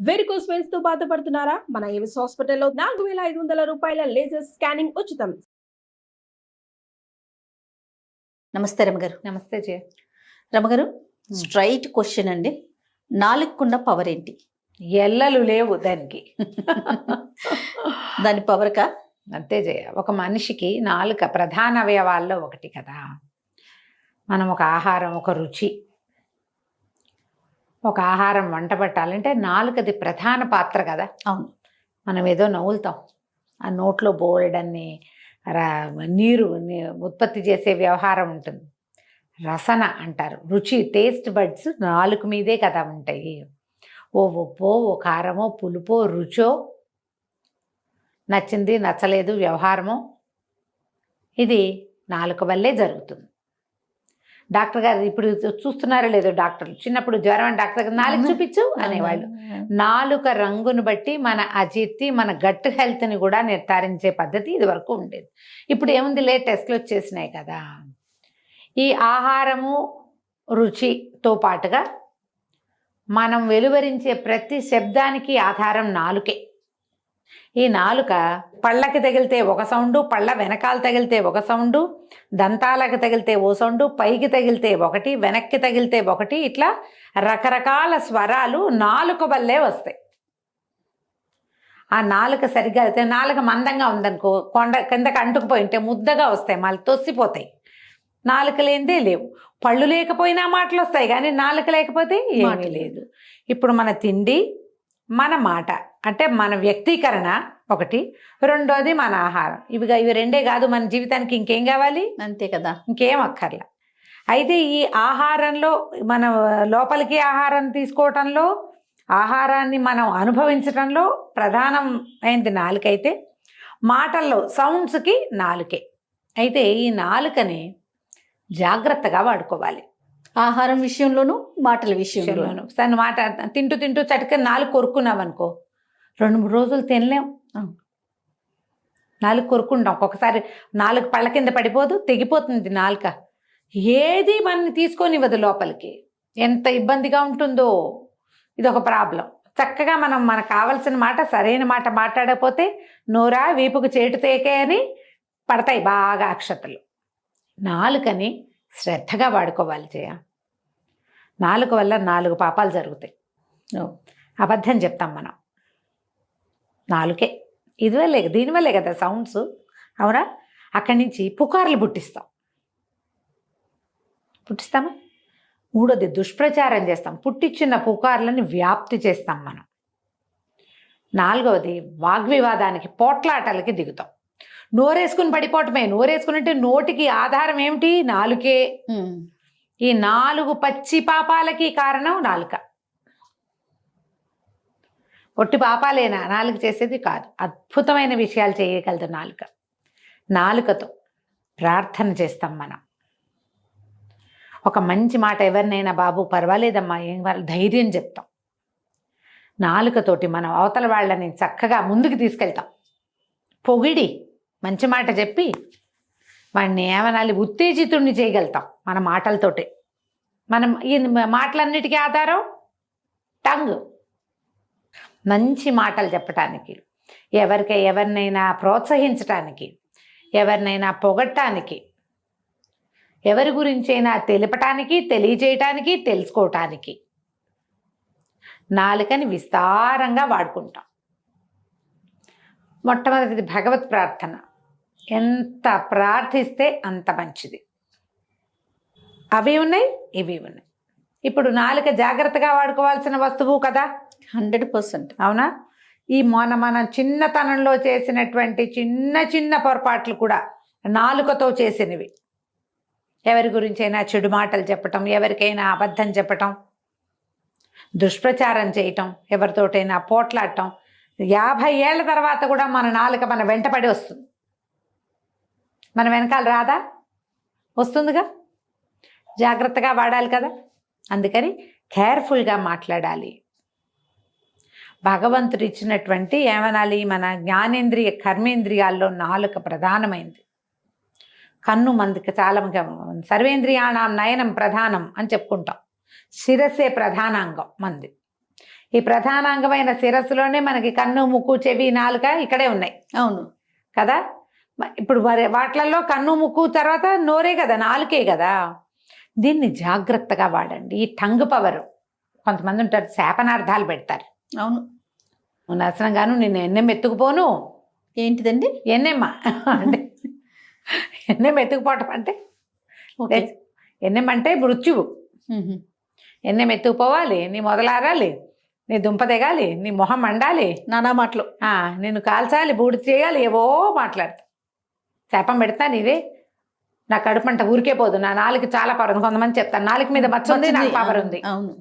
Varicose veins తో బాధపడుతున్నారా? మన ఏవిస్ హాస్పిటల్లో 4500 రూపాయల లేజర్ స్కానింగ్ ఉచితం. నమస్తే రమగారు. నమస్తే జయ. రమగారు, స్ట్రైట్ క్వశ్చన్ అండి. నాలుగుకున్న పవర్ ఏంటి? ఎల్లలు లేవు దానికి. దాని పవర్కా? అంతే జయ. ఒక మనిషికి నాలుక ప్రధాన అవయవాల్లో ఒకటి కదా. మనం ఒక ఆహారం, ఒక రుచి, ఒక ఆహారం వంట పట్టాలంటే నాలుకది ప్రధాన పాత్ర కదా. అవును. మనం ఏదో నవ్వులుతాం, ఆ నోట్లో బోలెడన్ని నీరు ఉత్పత్తి చేసే వ్యవహారం ఉంటుంది. రసన అంటారు, రుచి, టేస్ట్ బడ్స్ నాలుక మీదే కదా ఉంటాయి. ఓ ఉప్పో, ఓ కారమో, పులుపో, రుచో, నచ్చింది నచ్చలేదు వ్యవహారమో, ఇది నాలుక వల్లే జరుగుతుంది. డాక్టర్ గారు ఇప్పుడు చూస్తున్నారో లేదో, డాక్టర్లు చిన్నప్పుడు జ్వరం అని డాక్టర్ గారు నాలుక చూపించు అనేవాళ్ళు. నాలుక రంగును బట్టి మన అజీర్తి, మన గట్ హెల్త్ని కూడా నిర్ధారించే పద్ధతి ఇది వరకు ఉండేది. ఇప్పుడు ఏముంది, టెస్ట్లు వచ్చేసినాయి కదా. ఈ ఆహారము రుచితో పాటుగా మనం వెలువరించే ప్రతి శబ్దానికి ఆధారం నాలుకే. ఈ నాలుక పళ్ళకి తగిలితే ఒక సౌండు, పళ్ళ వెనకాల తగిలితే ఒక సౌండు, దంతాలకు తగిలితే ఓ సౌండు, పైకి తగిలితే ఒకటి, వెనక్కి తగిలితే ఒకటి, ఇట్లా రకరకాల స్వరాలు నాలుక వల్లే వస్తాయి. ఆ నాలుక సరిగ్గా అయితే, నాలుక మందంగా ఉందనుకో, కొండ కిందకి అంటుకుపోయి ఉంటే ముద్దగా వస్తాయి, మళ్ళీ తొసిపోతాయి. నాలుక లేనిదే లేవు. పళ్ళు లేకపోయినా మాటలు వస్తాయి, కానీ నాలుక లేకపోతే ఏమీ లేదు. ఇప్పుడు మన తిండి, మన మాట, అంటే మన వ్యక్తీకరణ ఒకటి, రెండోది మన ఆహారం. ఇవి రెండే కాదు, మన జీవితానికి ఇంకేం కావాలి? అంతే కదా, ఇంకేం అక్కర్లా. అయితే ఈ ఆహారంలో, మన లోపలికి ఆహారం తీసుకోవటంలో, ఆహారాన్ని మనం అనుభవించటంలో ప్రధానమైనది నాలుకైతే, మాటల్లో సౌండ్స్కి నాలుకే. అయితే ఈ నాలుకని జాగ్రత్తగా వాడుకోవాలి. ఆహారం విషయంలోనూ, మాటల విషయంలోనూ. తను మాట తింటూ తింటూ చటుక నాలుగు కొరుక్కున్నామనుకో, 2-3 రోజులు తినలేం. నాలుగు కొరుక్కుంటాం. ఒక్కొక్కసారి నాలుగు పళ్ళ కింద పడిపోదు, తెగిపోతుంది నాలుక. ఏది మనని తీసుకొనివ్వదు లోపలికి. ఎంత ఇబ్బందిగా ఉంటుందో, ఇదొక ప్రాబ్లం. చక్కగా మనకు కావలసిన మాట, సరైన మాట మాట్లాడకపోతే నోరా వీపుకు చేటు తేకే అని పడతాయి బాగా అక్షతలు. నాలుకని శ్రద్ధగా వాడుకోవాలి జయ. నాలుక వల్ల 4 పాపాలు జరుగుతాయి. అబద్ధం చెప్తాం మనం, నాలుకే. దీనివల్లే కదా సౌండ్స్, అవునా? అక్కడి నుంచి పుకార్లు పుట్టిస్తామా? మూడోది దుష్ప్రచారం చేస్తాం, పుట్టించిన పుకార్లను వ్యాప్తి చేస్తాం మనం. 4వది వాగ్వివాదానికి, పోట్లాటలకి దిగుతాం. నోరేసుకుని పడిపోవటమే. నోరేసుకుని అంటే నోటికి ఆధారం ఏమిటి? నాలుకే. ఈ 4 పచ్చి పాపాలకి కారణం నాలుక. ఒట్టి పాపాలేనా నాలుక చేసేది? కాదు, అద్భుతమైన విషయాలు చేయగలదు నాలుక. నాలుకతో ప్రార్థన చేస్తాం మనం. ఒక మంచి మాట ఎవరినైనా, బాబు పర్వాలేదమ్మా, ఏం ధైర్యం చెప్తాం. నాలుకతోటి మనం అవతల వాళ్ళని చక్కగా ముందుకు తీసుకెళ్తాం. పొగిడి మంచి మాట చెప్పి వాడిని ఏమనాలి, ఉత్తేజితుడిని చేయగలుగుతాం మన మాటలతోటే. మనం ఈ మాటలన్నిటికీ ఆధారం టంగ్. మంచి మాటలు చెప్పటానికి, ఎవరినైనా ప్రోత్సహించటానికి, ఎవరినైనా పొగట్టానికి, ఎవరి గురించైనా తెలపటానికి, తెలియజేయటానికి, తెలుసుకోవటానికి నాలుకని విస్తారంగా వాడుకుంటాం. మొట్టమొదటిది భగవత్ ప్రార్థన. ఎంత ప్రార్థిస్తే అంత మంచిది. అవి ఉన్నాయి, ఇవి ఉన్నాయి. ఇప్పుడు నాలుక జాగ్రత్తగా వాడుకోవాల్సిన వస్తువు కదా, 100%. అవునా? ఈ మనం చిన్నతనంలో చేసినటువంటి చిన్న చిన్న పొరపాట్లు కూడా నాలుకతో చేసినవి. ఎవరి గురించైనా చెడు మాటలు చెప్పటం, ఎవరికైనా అబద్ధం చెప్పటం, దుష్ప్రచారం చేయటం, ఎవరితోటైనా పోట్లాడటం. 50 ఏళ్ల తర్వాత కూడా మన నాలుక మన వెంటపడి వస్తుంది. మన వెనకాల రాదా? వస్తుందిగా. జాగ్రత్తగా వాడాలి కదా. అందుకని కేర్ఫుల్గా మాట్లాడాలి. భగవంతుడు ఇచ్చినటువంటి ఏమనాలి, మన జ్ఞానేంద్రియ కర్మేంద్రియాల్లో నాలుక ప్రధానమైంది. కన్ను మందికి చాలా సర్వేంద్రియాణం నయనం ప్రధానం అని చెప్పుకుంటాం. శిరస్సే ప్రధానాంగం మంది. ఈ ప్రధానాంగమైన శిరస్సులోనే మనకి కన్ను, ముక్కు, చెవి, నాలుక ఇక్కడే ఉన్నాయి అవును. కదా. ఇప్పుడు వాటిలలో కన్ను, ముక్కు తర్వాత నోరే కదా, నాలుకే కదా. దీన్ని జాగ్రత్తగా వాడండి. ఈ టంగ్ పవర్, కొంతమంది ఉంటారు శాపనార్థాలు పెడతారు. అవును. నువ్వు నాశనంగాను, నిన్ను ఎన్నెం ఎత్తుకుపోను. ఏంటిదండి ఎన్నెమ్మ అంటే ఎన్నెం ఎత్తుకుపోవటం అంటే ఎన్నెం అంటే మృత్యువు. ఎన్నెం ఎత్తుకుపోవాలి, నీ మొదలారాలి, నీ దుంప తెగాలి, నీ మొహం మండాలి, నానా మాటలు, నిన్ను కాల్చాలి, బూడి చేయాలి, ఏవో మాట్లాడతా. శాపం పెడతా నీవే. నా కడుపంట ఊరికే పోదు, నా నాలుగు చాలా పవర్ ఉంది. కొంతమంది చెప్తాను నాలుగు మీద మచ్చ ఉంది, నాకు పవర్ ఉంది. అవును.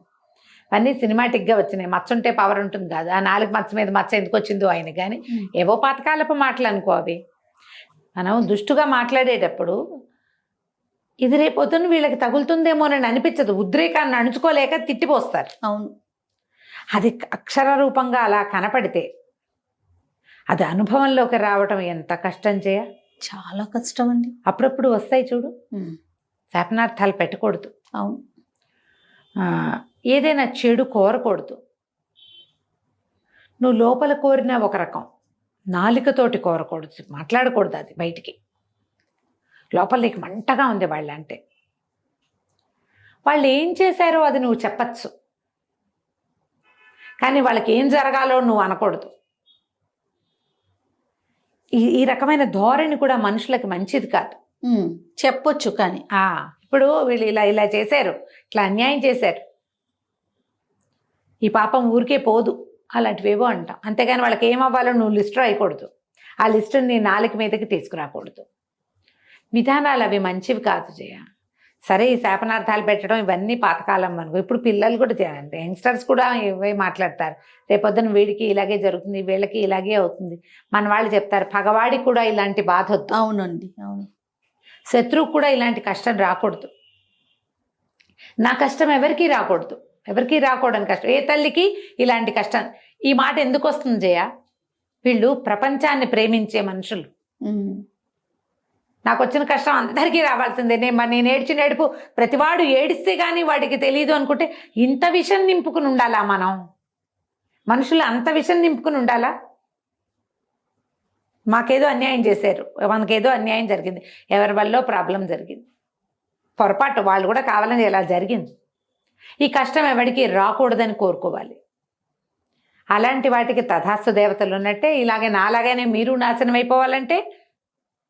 అన్నీ సినిమాటిక్గా వచ్చినాయి. మచ్చ ఉంటే పవర్ ఉంటుంది కాదు. ఆ నాలుగు మచ్చ మీద మచ్చ ఎందుకు వచ్చిందో ఆయన కానీ ఏవో పాతకాలపు మాటలు అనుకో అవి. మనం దుష్టుగా మాట్లాడేటప్పుడు ఇది రేపొద్దున వీళ్ళకి తగులుతుందేమోనని అనిపించదు. ఉద్రేకాన్ని అణుచుకోలేక తిట్టిపోస్తారు. అవును. అది అక్షర రూపంగా అలా కనపడితే అది అనుభవంలోకి రావటం ఎంత కష్టం చేయ. చాలా కష్టం అండి. అప్పుడప్పుడు వస్తాయి చూడు. శాపనార్థాలు పెట్టకూడదు. అవును. ఏదైనా చెడు కోరకూడదు. నువ్వు లోపల కోరిన ఒక రకం, నాలికతోటి కోరకూడదు, మాట్లాడకూడదు అది బయటికి. లోపల నీకు మంటగా ఉంది వాళ్ళంటే, వాళ్ళు ఏం చేశారో అది నువ్వు చెప్పచ్చు, కానీ వాళ్ళకి ఏం జరగాలో నువ్వు అనకూడదు. ఈ రకమైన ధోరణి కూడా మనుషులకి మంచిది కాదు. చెప్పొచ్చు కానీ ఇప్పుడు వీళ్ళు ఇలా ఇలా చేశారు, ఇట్లా అన్యాయం చేశారు, ఈ పాపం ఊరికే పోదు, అలాంటివేవో అంటాం. అంతేగాని వాళ్ళకి ఏమవ్వాలో నువ్వు లిస్ట్ రాయకూడదు. ఆ లిస్టుని నీ నాలుక మీదకి తీసుకురాకూడదు. విధానాలు అవి మంచివి కాదు జయ. సరే, ఈ శాపనార్థాలు పెట్టడం ఇవన్నీ పాతకాలం మనకు. ఇప్పుడు పిల్లలు కూడా చేయాలంటే యంగ్స్టర్స్ కూడా ఇవే మాట్లాడతారు. రేపొద్దున వీడికి ఇలాగే జరుగుతుంది, వీళ్ళకి ఇలాగే అవుతుంది. మన వాళ్ళు చెప్తారు పగవాడికి కూడా ఇలాంటి బాధ వద్దు. అవునండి, అవును. శత్రువుకు కూడా ఇలాంటి కష్టం రాకూడదు. నా కష్టం ఎవరికీ రాకూడదు, ఎవరికీ రాకూడని కష్టం. ఏ తల్లికి ఇలాంటి కష్టం. ఈ మాట ఎందుకు వస్తుంది జయ? వీళ్ళు ప్రపంచాన్ని ప్రేమించే మనుషులు. నాకు వచ్చిన కష్టం అందరికీ రావాల్సిందే. నేను ఏడ్చిన ఏడుపు ప్రతివాడు ఏడిస్తే కానీ వాడికి తెలియదు అనుకుంటే ఇంత విషం నింపుకుని ఉండాలా మనం? మనుషులు అంత విషం నింపుకుని ఉండాలా? మాకేదో అన్యాయం చేశారు, మనకేదో అన్యాయం జరిగింది, ఎవరి వల్ల ప్రాబ్లం జరిగింది, పొరపాటు, వాళ్ళు కూడా కావాలని ఇలా జరిగింది. ఈ కష్టం ఎవరికి రాకూడదని కోరుకోవాలి. అలాంటి వాటికి తథాస్తు దేవతలు ఉన్నట్టే ఇలాగే నాలాగానే మీరు నాశనం అయిపోవాలంటే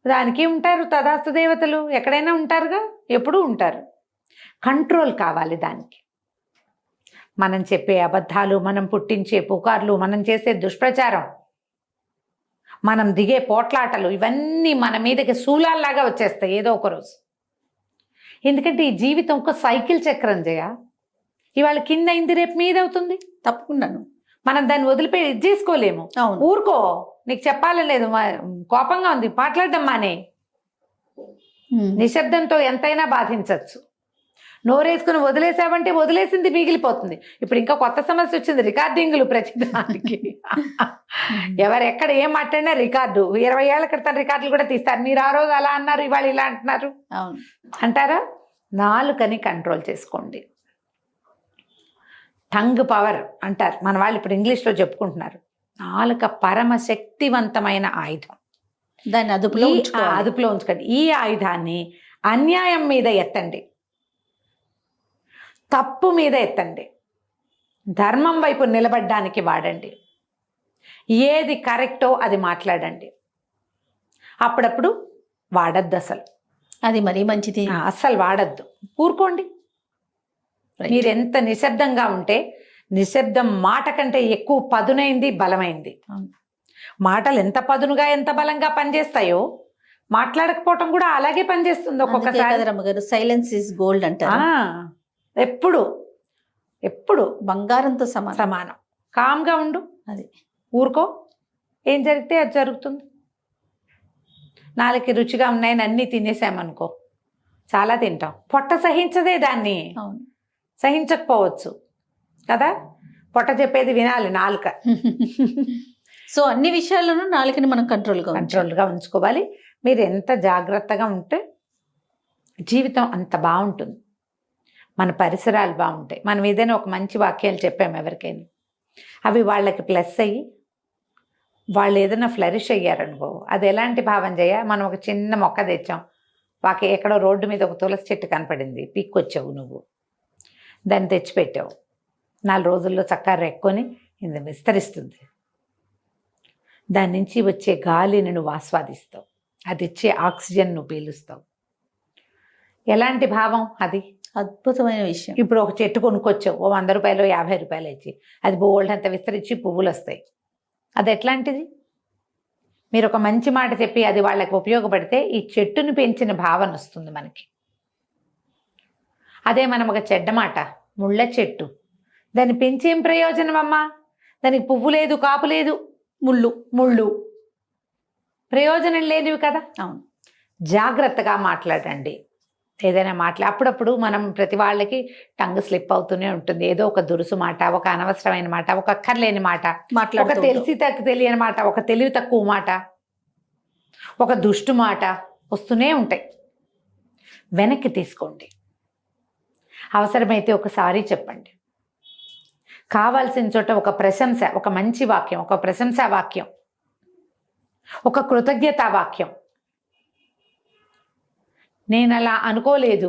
దానికి ఉంటారు తథాస్తు దేవతలు. ఎక్కడైనా ఉంటారుగా, ఎప్పుడూ ఉంటారు. కంట్రోల్ కావాలి దానికి. మనం చెప్పే అబద్ధాలు, మనం పుట్టించే పుకార్లు, మనం చేసే దుష్ప్రచారం, మనం దిగే పోట్లాటలు, ఇవన్నీ మన మీదకి శూలాల్లాగా వచ్చేస్తాయి ఏదో ఒక రోజు. ఎందుకంటే ఈ జీవితం ఒక సైకిల్ చక్రం జయ. ఇవాళ కింద అయింది, రేపు మీద అవుతుంది. తప్పకుండాను. మనం దాన్ని వదిలిపెట్టి ఇది చేసుకోలేము. ఊరుకో, నీకు చెప్పాలని లేదు, కోపంగా ఉంది, మాట్లాడడం మానే. నిశ్శబ్దంతో ఎంతైనా బాధించవచ్చు. నోరేసుకుని వదిలేసావంటే వదిలేసింది మిగిలిపోతుంది. ఇప్పుడు ఇంకా కొత్త సమస్య వచ్చింది, రికార్డింగ్లు ప్రతిదానికి. ఎవరెక్కడ ఏం మాట్లాడినా రికార్డు. 20 ఏళ్ల క్రితం రికార్డులు కూడా తీస్తారు. మీరు ఆ రోజు అలా అన్నారు, ఇవాళ ఇలా అంటున్నారు అంటారా? నాలుకని కంట్రోల్ చేసుకోండి. టంగ్ పవర్ అంటారు మన వాళ్ళు, ఇప్పుడు ఇంగ్లీష్లో చెప్పుకుంటున్నారు. నాలుక పరమ శక్తివంతమైన ఆయుధం. దాన్ని అదుపులో ఉంచుకోండి. ఈ ఆయుధాన్ని అన్యాయం మీద ఎత్తండి, తప్పు మీద ఎత్తండి, ధర్మం వైపు నిలబడ్డానికి వాడండి. ఏది కరెక్టో అది మాట్లాడండి. అప్పుడప్పుడు వాడద్దు, అసలు అది మరీ మంచిది. అస్సలు వాడద్దు, ఊరుకోండి. మీరు ఎంత నిశ్శబ్దంగా ఉంటే, నిశ్శబ్దం మాట కంటే ఎక్కువ పదునైంది, బలమైంది. మాటలు ఎంత పదునుగా ఎంత బలంగా పనిచేస్తాయో మాట్లాడకపోవటం కూడా అలాగే పనిచేస్తుంది ఒక్కొక్కసారి. సైలెన్స్ ఈజ్ గోల్డ్ అంటారు. ఎప్పుడు ఎప్పుడు బంగారంతో సమానం. కామ్గా ఉండు, అది ఊరుకో. ఏం జరిగితే అది జరుగుతుంది. నాలుగు రుచిగా ఉన్నాయని అన్నీ తినేసామనుకో, చాలా తింటాం. పొట్ట సహించదే దాన్ని. సహించకపోవచ్చు కదా, పొట్ట చెప్పేది వినాలి నాలుక. సో అన్ని విషయాల్లోనూ నాలుకని మనం కంట్రోల్గా ఉంచుకోవాలి. మీరు ఎంత జాగ్రత్తగా ఉంటే జీవితం అంత బాగుంటుంది. మన పరిసరాలు బాగుంటాయి. మనం ఏదైనా ఒక మంచి వాక్యాలు చెప్పాము ఎవరికైనా, అవి వాళ్ళకి ప్లస్ అయ్యి వాళ్ళు ఏదైనా ఫ్లరిష్ అయ్యారనుకో, అది ఎలాంటి భావం చేయ, మనం ఒక చిన్న మొక్క తెచ్చాం, వాకి ఎక్కడో రోడ్డు మీద ఒక తులసి చెట్టు కనపడింది, పీక్కొచ్చావు నువ్వు, దాన్ని తెచ్చిపెట్టావు, 4 రోజుల్లో చక్కగా రెక్కొని ఇది విస్తరిస్తుంది. దాని నుంచి వచ్చే గాలిని నువ్వు ఆస్వాదిస్తావు, అది ఇచ్చే ఆక్సిజన్ నువ్వు పీలుస్తావు. ఎలాంటి భావం అది? అద్భుతమైన విషయం. ఇప్పుడు ఒక చెట్టు కొనుక్కొచ్చావు, ఓ 100 రూపాయలు 50 రూపాయలు ఇచ్చి, అది బోల్డ్ అంత విస్తరించి పువ్వులు వస్తాయి. అది ఎట్లాంటిది? మీరు ఒక మంచి మాట చెప్పి అది వాళ్ళకి ఉపయోగపడితే ఈ చెట్టుని పెంచిన భావన వస్తుంది మనకి. అదే మనం ఒక చెడ్డ మాట, ముళ్ళ చెట్టు, దాన్ని పెంచేం ప్రయోజనం అమ్మా? దానికి పువ్వు లేదు, కాపు లేదు, ముళ్ళు, ప్రయోజనం లేనివి కదా. అవును. జాగ్రత్తగా మాట్లాడండి. ఏదైనా అప్పుడప్పుడు మనం ప్రతి వాళ్ళకి టంగ్ స్లిప్ అవుతూనే ఉంటుంది. ఏదో ఒక దురుసు మాట, ఒక అనవసరమైన మాట, ఒక అక్కర్లేని మాట, ఒక తెలియని మాట, ఒక తెలివి తక్కువ మాట, ఒక దుష్టు మాట వస్తూనే ఉంటాయి. వెనక్కి తీసుకోండి. అవసరమైతే ఒకసారి చెప్పండి. కావాల్సిన చోట ఒక ప్రశంస, ఒక మంచి వాక్యం, ఒక ప్రశంసా వాక్యం, ఒక కృతజ్ఞతా వాక్యం, నేను అలా అనుకోలేదు,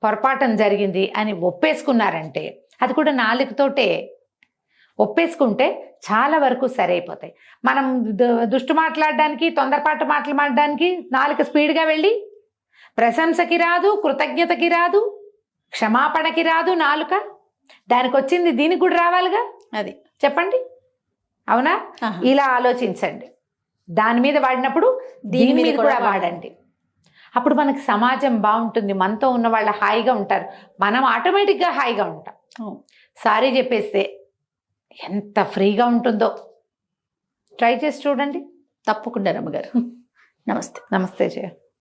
పొరపాఠం జరిగింది అని ఒప్పేసుకున్నారంటే, అది కూడా నాలుకతోటే ఒప్పేసుకుంటే చాలా వరకు సరైపోతాయి. మనం దుష్టు మాట్లాడడానికి, తొందరపాటు మాట్లాడడానికి నాలుక స్పీడ్గా వెళ్ళి ప్రశంసకి రాదు, కృతజ్ఞతకి రాదు, క్షమాపణకి రాదు నాలుక. దానికి వచ్చింది దీనికి కూడా రావాలిగా. అది చెప్పండి, అవునా? ఇలా ఆలోచించండి. దాని మీద వాడినప్పుడు దీని మీద కూడా వాడండి. అప్పుడు మనకి సమాజం బాగుంటుంది, మనతో ఉన్న వాళ్ళు హాయిగా ఉంటారు, మనం ఆటోమేటిక్గా హాయిగా ఉంటాం. సారీ చెప్పేస్తే ఎంత ఫ్రీగా ఉంటుందో ట్రై చేసి చూడండి. తప్పకుండా రమ్మగారు. నమస్తే. నమస్తే జయ.